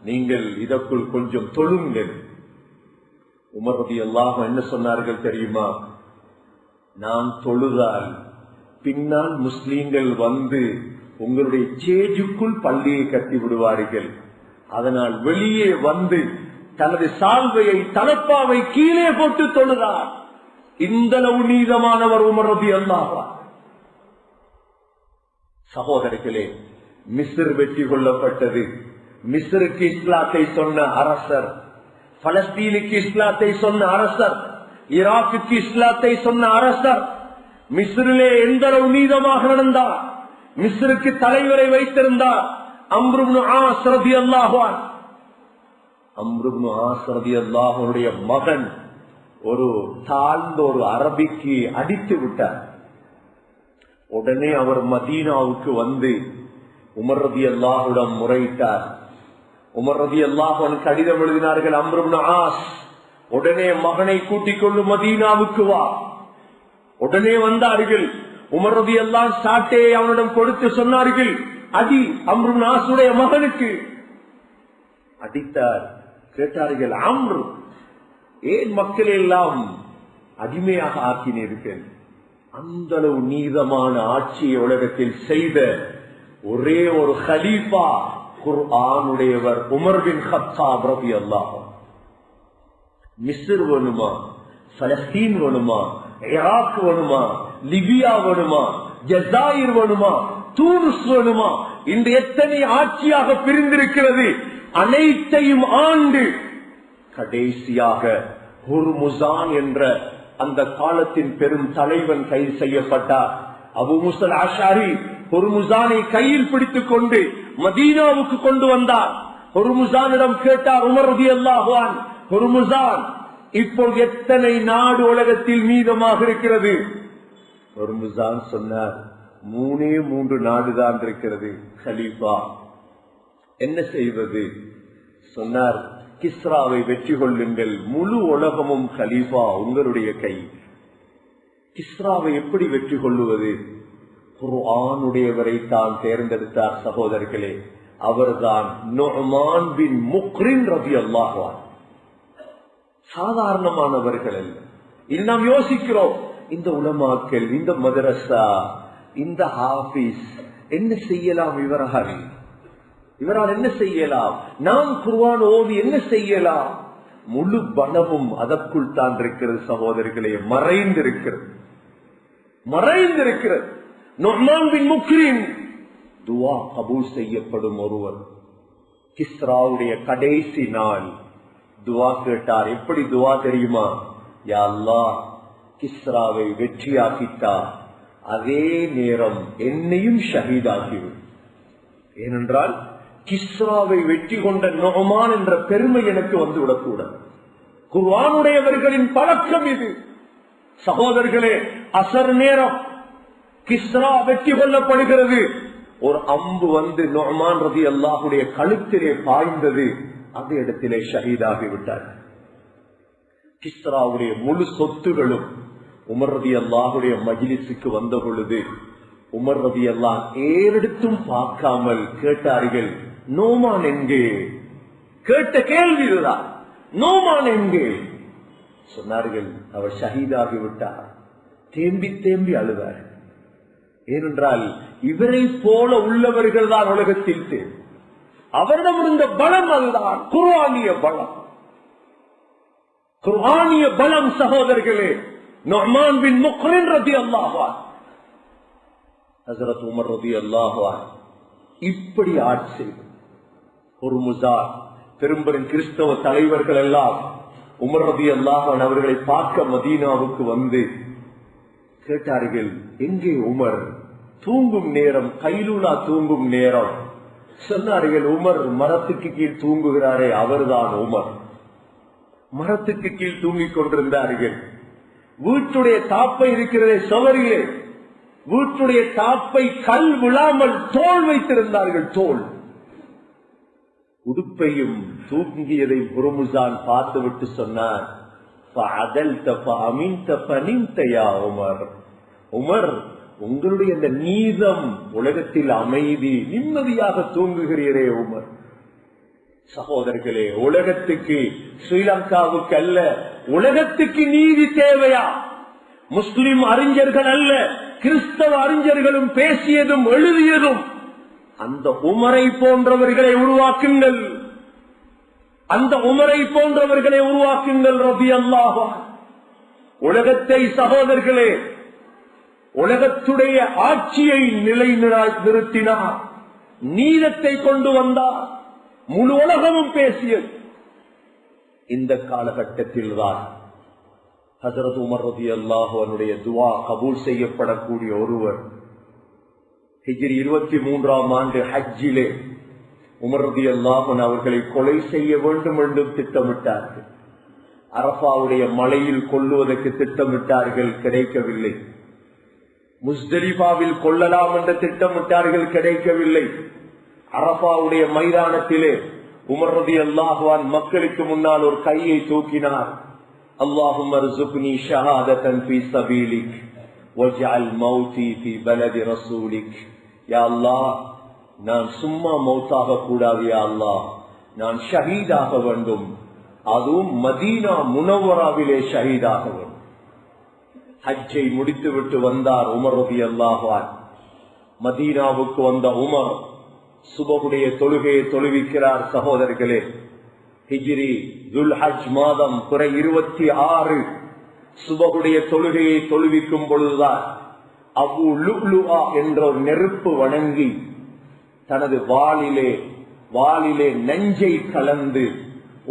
நீங்கள் இதற்குள் கொஞ்சம் தொழுங்கள். உமர் ரலியல்லாஹு அன்ஹு என்ன சொன்னார்கள் தெரியுமா? நான் தொழுதால் பின்னால் முஸ்லீம்கள் வந்து உங்களுடைய சேஜுக்குள் பள்ளியை கட்டி விடுவார்கள். அதனால் வெளியே வந்து தனது சால்வையை தலப்பாவை கீழே போட்டு தொழுதார். இந்த நீதமானவர் உமர் ரலியல்லாஹு அன்ஹு. சகோதரர்களே, மிஸ்ர் வெற்றி கொள்ளப்பட்டது. மிஸ்ருக்கு இஸ்லாத்தை சொன்ன அரசர், பலஸ்தீனுக்கு இஸ்லாத்தை சொன்ன அரசர், ஈராக்குக்கு இஸ்லாத்தை சொன்ன அரசர் மிஸ்ரிலே எந்த நீதமாக நடந்தார். மிஸ்ருக்கு தலைவரை வைத்திருந்தார் அம்ர் இப்னு ஆஸ் ரலியல்லாஹு அன்ஹு. அம்ர் இப்னு ஆஸ் ரலியல்லாஹு அன்ஹுடைய மகன் ஒரு தாழ்ந்த ஒரு அரபிக்கு அடித்து விட்டார். உடனே அவர் மதீனாவுக்கு வந்து உமர் ரலியல்லாஹுவிடம் முறையிட்டார். உமர் ரலியல்லாஹு அன்ஹு கடிதம் எழுதினார்கள், அம்ர் இப்னு ஆஸ், உடனே மகனை கூட்டிக் கொண்டு மதீனாவுக்கு வா. உடனே வந்தார்கள். உமர் ரலியல்லாஹு அன்ஹு சாட்டையை அவனிடம் கொடுத்து சொன்னார்கள், அடி அம்ர் இப்னு ஆஸுடைய மகனுக்கு. அடித்தார். கேட்டார்கள், அம்ர், ஏன் மக்களை எல்லாம் அடிமையாக ஆக்கினீர்கள்? அந்த அளவு நீதமான ஆட்சியை உலகத்தில் செய்த ஒரே ஒரு கலீஃபா குர்ஆனுடையவர் உமர் பின் கத்தாப் ரலியல்லாஹு அன்ஹு. மிஸ்ர் வேணுமா, பலஸ்தீன் வேணுமா, ஈராக் வேணுமா, லிபியா வேணுமா, ஜஸாயிர் வேணுமா, தூனிஸ் வேணுமா, இன்று எத்தனை ஆட்சியாக பிரிந்திருக்கிறது, அனைத்தையும் ஆண்டு கடைசியாக ஹுர்முசான் என்ற அந்த காலத்தின் பெரும் தலைவன் கைது செய்யப்பட்டார். அபு முஸல் அஷாரி ஹுர்முசானை கையில் பிடித்துக் கொண்டு மதீனாவுக்கு கொண்டு வந்தார். ஹுர்முசானிடம் கேட்டார் உமர் ரலியல்லாஹு அன்ஹு, ஹுர்முசான், இப்போது எத்தனை நாடு உலகத்தில் மீதமாக இருக்கிறது? ஹுர்முசான் சொன்னார், 3 நாடுதான் இருக்கிறது கலீஃபா. என்ன செய்வது? சொன்னார், கிஸ்ராவை வெற்றி கொள்ளுங்கள், முழு உலகமும் கலீஃபா உங்களுடைய கை. கிஸ்ராவை எப்படி வெற்றி கொள்ளுவது? குர்ஆனுடையவரை தான் தேர்ந்தெடுத்தார் சகோதரர்களே. அவர்தான் நுஅமான் பின் முக்ரின் ரலியல்லாஹு அன்ஹு. சாதாரணமானவர்கள் அல்ல. நாம் யோசிக்கிறோம், இந்த உலமாக்கள், இந்த மதரசா, இந்த ஹாஃபிஸ் என்ன செய்யலாம்? இவரால் என்ன செய்யலாம்? நாம் குர்ஆன் ஓதி என்ன செய்யலாம்? முழு பலமும் அதற்குள் தான் இருக்கிறது சகோதரர்களே, மறைந்திருக்கிறது. நுஅமான் பின் முக்ரின் துஆ கபூல் செய்யப்படும் ஒருவர். கிஸ்ராவுடைய கடைசி நாள் துஆ கேட்டார். எப்படி துஆ தெரியுமா? யா அல்லாஹ், கிஸ்ராவை வெற்றியாக்கிட்டார், அதே நேரம் என்னையும் ஷஹீதாக்கிவிடும். ஏனென்றால் கிஸ்ராவை வெற்றி கொண்ட நுஅமான் என்ற பெருமை எனக்கு வந்து விடக்கூடாது. குர்ஆனுடையவர்களின் பழக்கம் இது. சகோதரர்களே, அசர் நேரம் கிஸ்ரா வெற்றி கொள்ளப்படுகிறது. ஒரு அம்பு வந்து நுஅமான் ரலியல்லாஹுடைய கழுத்திலே பாய்ந்தது. அந்த இடத்திலே ஷஹீதாகிவிட்டார். கிஸ்ராவுடைய முழு சொத்துகளும் உமர் ரலியல்லாஹுடைய மஜ்லிஸுக்கு வந்த பொழுது உமர் ரலியல்லாஹு ஏறெடுத்தும் பார்க்காமல் கேட்டார்கள், நோமான் எங்கே? கேட்ட கேள்வி இதுதான், நோமான் எங்கே? சொன்னார்கள், அவர் ஷஹீதாகிவிட்டார். தேம்பி அழுதார். ஏனென்றால் இவரை போல உள்ளவர்கள் தான் உலகத்தில் தேவை. அவரிடம் இருந்த பலம் அதுதான், குர்ஆனிய பலம். சகோதரர்களே, நுஅமான் பின் முக்ரின் ரலியல்லாஹு அன்ஹு, ஹஜ்ரத் உமர் ரலியல்லாஹு அன்ஹு இப்படி ஆட்சி. ஒரு முஸார் பெரும்பெரும் கிறிஸ்தவ தலைவர்கள் எல்லாம் உமர் ரலியல்லாஹு அன்ஹு அவர்களை பார்க்க மதீனாவுக்கு வந்து கேட்டார்கள், எங்கே உமர்? தூங்கும் நேரம், கைலூலா தூங்கும் நேரம். சொன்னார்கள், உமர் மரத்துக்கு கீழ் தூங்குகிறாரே, அவர்தான் உமர். மரத்துக்கு கீழ் தூங்கிக் கொண்டிருந்தார்கள். வீட்டுடைய தாப்பை இருக்கிறதே சுவரிலே, வீட்டுடைய தாப்பை கல் விழாமல் தோல் வைத்திருந்தார்கள். தோல் உடுப்பையும் தூங்கியதை புரமுசான் பார்த்துவிட்டு சொன்னார், உமர், உங்களுடைய அந்த நீதம், உலகத்தில் அமைதி, நிம்மதியாக தூங்குகிறீரே உமர். சகோதரர்களே, உலகத்துக்கு, ஸ்ரீலங்காவுக்கு அல்ல, உலகத்துக்கு நீதி தேவையா? முஸ்லிம் அறிஞர்கள் அல்ல, கிறிஸ்தவ அறிஞர்களும் பேசியதும் எழுதியதும், அந்த உமரை போன்றவர்களை உருவாக்குங்கள், அந்த உமரை போன்றவர்களை உருவாக்குங்கள் ரலியல்லாஹு அன்ஹு. உலகத்தை சகோதரர்களே, உலகத்துடைய ஆட்சியை நிலைநிறுத்தினார், நீதத்தை கொண்டு வந்தார், முழு உலகமும் பேசியது. இந்த காலகட்டத்தில் தான் ஹஜ்ரத் உமர் ரலியல்லாஹு அன்ஹுடைய துஆ கபூல் செய்யப்படக்கூடிய ஒருவர். ஹிஜ்ரி 23ஆம் ஆண்டு ஹஜ்ஜிலே உமர் ரலியல்லாஹு அன்ஹு அவர்களை கொலை செய்ய வேண்டும் என்று திட்டமிட்டார்கள். அரஃபாவுடைய மலையில் கொல்லுவதற்கு திட்டமிட்டார்கள், கிடைக்கவில்லை. முஸ்தலிஃபாவில் கொல்லலாம் என்று திட்டமிட்டார்கள், கிடைக்கவில்லை. அரஃபாவுடைய மைதானத்திலே உமர் ரலியல்லாஹு அன்ஹு மக்களுக்கு முன்னால் ஒரு கையை தூக்கினார். அல்லாஹும்ம ர்ஸுக்னி ஷஹாதத்தன் ஃபீ ஸபீலிக் வஜ்அல் மௌதி ஃபீ பலதி ரசூலிக். யா அல்லாஹ், நான் சும்மா மௌத்தாக கூடாது, யா அல்லாஹ், நான் ஷஹீதாக வேண்டும், அதுவும் மதீனா முனவ்வராவிலே ஷஹீதாக வேண்டும். ஹஜ்ஜை முடித்துவிட்டு வந்தார் உமர் ரலியல்லாஹு அன்ஹு. மதீனாவுக்கு வந்த உமர் சுபஹுடைய தொழுகையை தொழுவிக்கிறார். சகோதரர்களே, ஹிஜ்ரி துல்ஹஜ் மாதம் குறை 26 சுபஹுடைய தொழுகையை தொழுவிக்கும் பொழுதுதான் அபூ லுஅ்லுஆ என்ற ஒரு நெருப்பு வணங்கி தனது வாளிலே நெஞ்சை கலந்து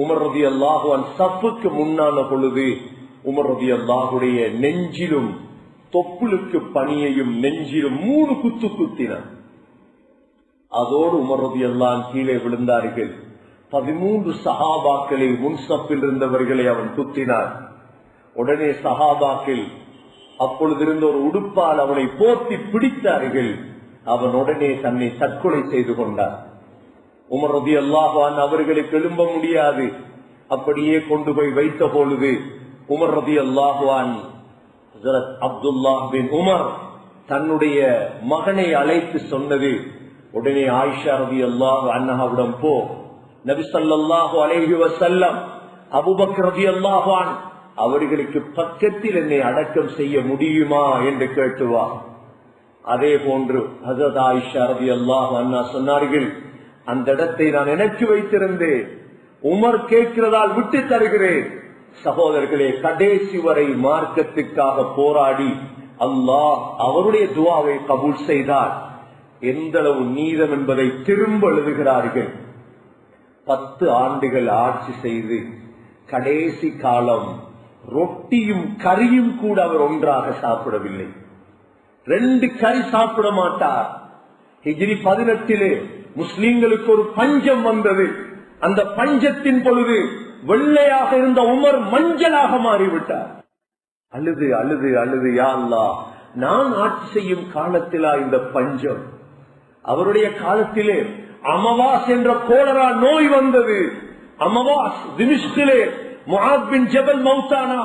உமர் ரலியல்லாஹு அன்ஹு சஃப்புக்கு முன்னான பொழுது உமர் ரலியல்லாஹுடைய நெஞ்சிலும் தொப்புளுக்கு பனியையும் நெஞ்சிலும் 3 குத்து குத்தினார். அதோடு உமர் ரலியல்லாஹு அன்ஹு கீழே விழுந்தார்கள். 13 சஹாபாக்களை, முன்சப்பில் இருந்தவர்களை அவன் குத்தினார். உடனே சஹாபாக்கள் அப்பொழுது இருந்த ஒரு உடுப்பால் அவனை போர்த்தி பிடித்தார்கள். அவன் உடனே தன்னை தற்கொலை செய்து கொண்டார். உமர் ரலியல்லாஹு அன்ஹு அவர்களுக்கு எழும்ப முடியாது. அப்படியே கொண்டு போய் வைத்த பொழுது உமர் ரலியல்லாஹு அன்ஹு ஹஜ்ரத் அப்துல்லாஹ் பின் உமர் தன்னுடைய மகனை அழைத்து சொன்னது, உடனே ஆயிஷா ரலியல்லாஹு அன்ஹாவிடம் போ, நபி ஸல்லல்லாஹு அலைஹி வஸல்லம் அபூபக்கர் ரலியல்லாஹு அன்ஹு அவர்களுக்கு பக்கத்தில் என்னை அடக்கம் செய்ய முடியுமா என்று கேட்டுவா. அதே போன்று ஹஜ்ரத் ஆயிஷா ரலியல்லாஹு அன்ஹா சொன்னார்கள், அந்த இடத்தை நான் எனக்கு வைத்திருந்தேன், உமர் கேட்கிறதால் விட்டு தருகிறேன். சகோதரர்களே, கடைசி வரை மார்க்கத்துக்காக போராடி அல்லாஹ் அவருடைய துஆவை கபூல் செய்தார். எந்த அளவு நீதம் என்பதை திரும்ப எழுதுகிறார்கள். 10 ஆண்டுகள் ஆட்சி செய்து கடைசி காலம் ரொட்டியும் கறியும் கூட அவர் ஒன்றாக சாப்பிடவில்லை. 2 கறி சாப்பிட மாட்டார். ஹிஜ்ரி 18 முஸ்லிம்களுக்கு ஒரு பஞ்சம் வந்தது. அந்த பஞ்சத்தின் பொழுது வெள்ளையாக இருந்த உமர் மஞ்சளாக மாறிவிட்டார். அழுது அழுது அழுது, யா அல்லாஹ், நான் ஆட்சி செய்யும் காலத்திலா இந்த பஞ்சம்? அவருடைய காலத்திலே அமவாஸ் என்ற கோலரா நோய் வந்தது. அமவாஸ் திமிஷ்கிலே முஆத் பின் ஜபல் மௌத்தானா,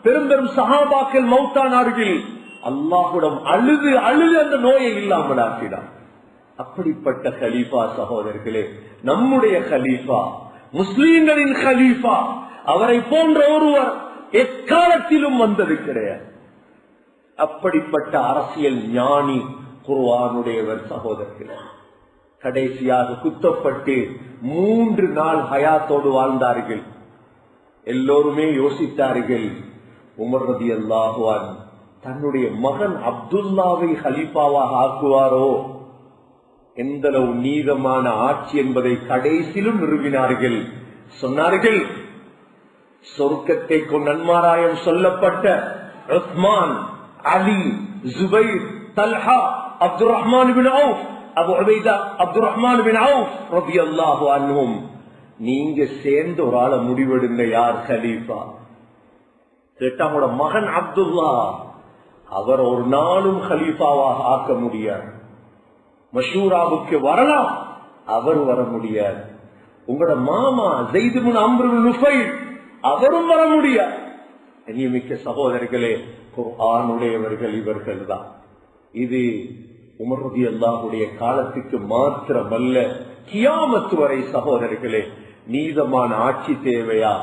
பெரும் பெரும் சஹாபாக்கள் மௌத்தானார்கள். அல்லாஹ்விடம் அழுது அழுது அந்த நோயை இல்லாமல் ஆக்கினார். அப்படிப்பட்ட கலீஃபா சகோதரர்களே, நம்முடைய கலீஃபா, முஸ்லீம்களின் கலீஃபா, அவரை போன்ற ஒருவர் எக்காலத்திலும் வந்தது கிடையாது. அப்படிப்பட்ட அரசியல் ஞானி குர்ஆனுடையவர் சகோதரர்களே. கடைசியாக குத்தப்பட்டு 3 நாள் ஹயாத்தோடு வாழ்ந்தார்கள். எல்லோருமே யோசித்தார்கள், உமர் ரலியல்லாஹு அன்ஹு தன்னுடைய மகன் அப்துல்லாவை ஹலீஃபாவாக ஆக்குவாரோ? எந்த அளவு நீதமான ஆட்சி என்பதை கடைசியிலும் நிறுவினார்கள். சொன்னார்கள், சொர்க்கத்தை கொண்டு நன்மாராயம் சொல்லப்பட்ட உஸ்மான், அலி, ஜுபைர், தல்ஹா, அப்துல் ரஹ்மான் பின் அவுஃப், அபு உபைதா அப்துல் ரஹ்மான் பின் அவுஃப் ரலியல்லாஹு அன்ஹும், நீங்க சேர்ந்து ஒரு ஆளை முடிவெடுங்க, யார் கலீஃபா? கேட்டாங்களோட மகன் அப்துல்லா, அவர் ஒரு நாளும் கலீஃபாவாக ஆக்க முடியாது. மஷூராவுக்கு வரலாம், அவர் வர முடியாது. உங்களோட மாமா ஸைத் பின் அம்ர் பின் நுஃபைல், அவரும் வர முடியாது. நியமிக்க சகோதரர்களே, குர்ஆனுடையவர்கள் இவர்கள் தான். இது உமர் ரலியல்லாஹுடைய காலத்துக்கு மாத்திரமல்ல, கியாமத் வரை சகோதரர்களே, நீதமான ஆட்சி தேவையா,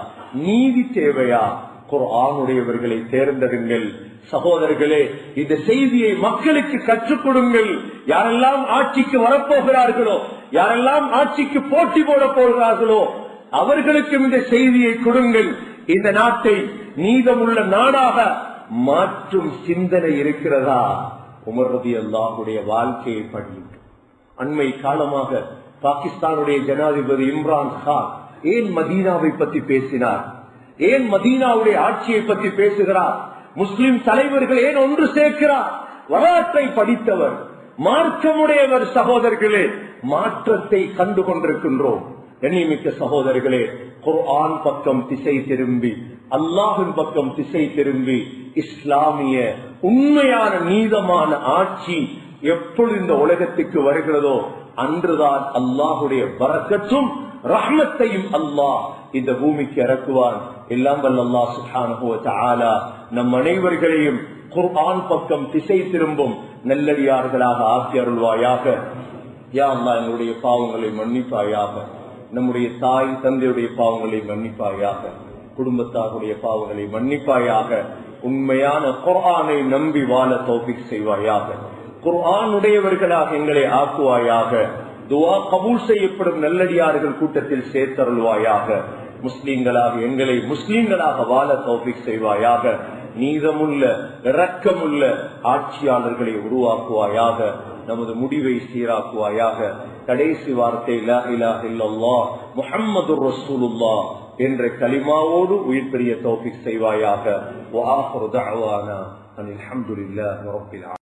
நீதி தேவையா? குர்ஆனுடையவர்களை தேர்ந்தெடுங்கள் சகோதரர்களே. இந்த செய்தியை மக்களுக்கு கற்றுக் கொடுங்கள். யாரெல்லாம் ஆட்சிக்கு வரப்போகிறார்களோ, யாரெல்லாம் ஆட்சிக்கு போட்டி போட போகிறார்களோ, அவர்களுக்கும் இந்த செய்தியை கொடுங்கள். இந்த நாட்டை நீதமுள்ள நாடாக மாற்றும் சிந்தனை இருக்கிறதா? உமர் ரலியல்லாஹுடைய வாழ்க்கையை படியுங்கள். அண்மை காலமாக பாகிஸ்தானுடைய ஜனாதிபதி இம்ரான் கான் ஏன் மதீனாவை பற்றி பேசினார்? ஏன் மதீனாவுடைய ஆட்சியை பற்றி பேசுகிறார்? முஸ்லிம் தலைவர்கள் ஏன் ஒன்று சேர்க்கிறார்? வரலாற்றை படித்தவர், மார்க்கமுடையவர் சகோதரர்களே. மாற்றத்தை கண்டு கொண்டிருக்கின்றோம். கண்ணியமிக்க சகோதரர்களே, குர்ஆன் பக்கம் திசை திரும்பி, அல்லாஹின் பக்கம் திசை திரும்பி, இஸ்லாமிய உண்மையான நீதமான ஆட்சி எப்பொழுது இந்த உலகத்துக்கு வருகிறதோ அன்றுதான் அல்லாஹுடைய பரக்கத்தும் ரஹ்மத்தையும் அல்லாஹ் இந்த பூமிக்கு இறக்குவான். எல்லாம் வல்ல அல்லாஹ் சுப்ஹானஹு வ தஆலா நம் அனைவர்களையும் குர்ஆன் பக்கம் திசை திரும்பும் நல்லடியார்களாக ஆக்கி அருள்வாயாக. யா அல்லாஹ், எங்களுடைய பாவங்களை மன்னிப்பாயாக. நம்முடைய தாய் தந்தையுடைய பாவங்களை மன்னிப்பாயாக. குடும்பத்தாருடைய பாவங்களை மன்னிப்பாயாக. உண்மையான குர்ஆனை நம்பி வாழ தௌஃபீக் செய்வாயாக. குர்ஆனுடையவர்களாக எங்களை ஆக்குவாயாக. துஆ கபூல் செய்யப்படும் நல்லடியார்கள் கூட்டத்தில் சேர்த்தருள்வாயாக. முஸ்லிம்களாக எங்களை முஸ்லிம்களாக வாழ தௌஃபீக் செய்வாயாக. நீதமுள்ள இரக்கமுள்ள ஆட்சியாளர்களை உருவாக்குவாயாக. நமது முடிவை சீராக்குவாயாக. கடைசி வார்த்தை லா இலாஹ இல்லல்லாஹ் முஹம்மதுர் ரசூலுல்லாஹ் என்ற கலிமாவோடு உயிர் பெரிய தௌஃபீக் செய்வாயாக. வ ஆகிரு தஅவானா அனில் ஹம்துலில்லாஹி ரப்பில் ஆலமீன்.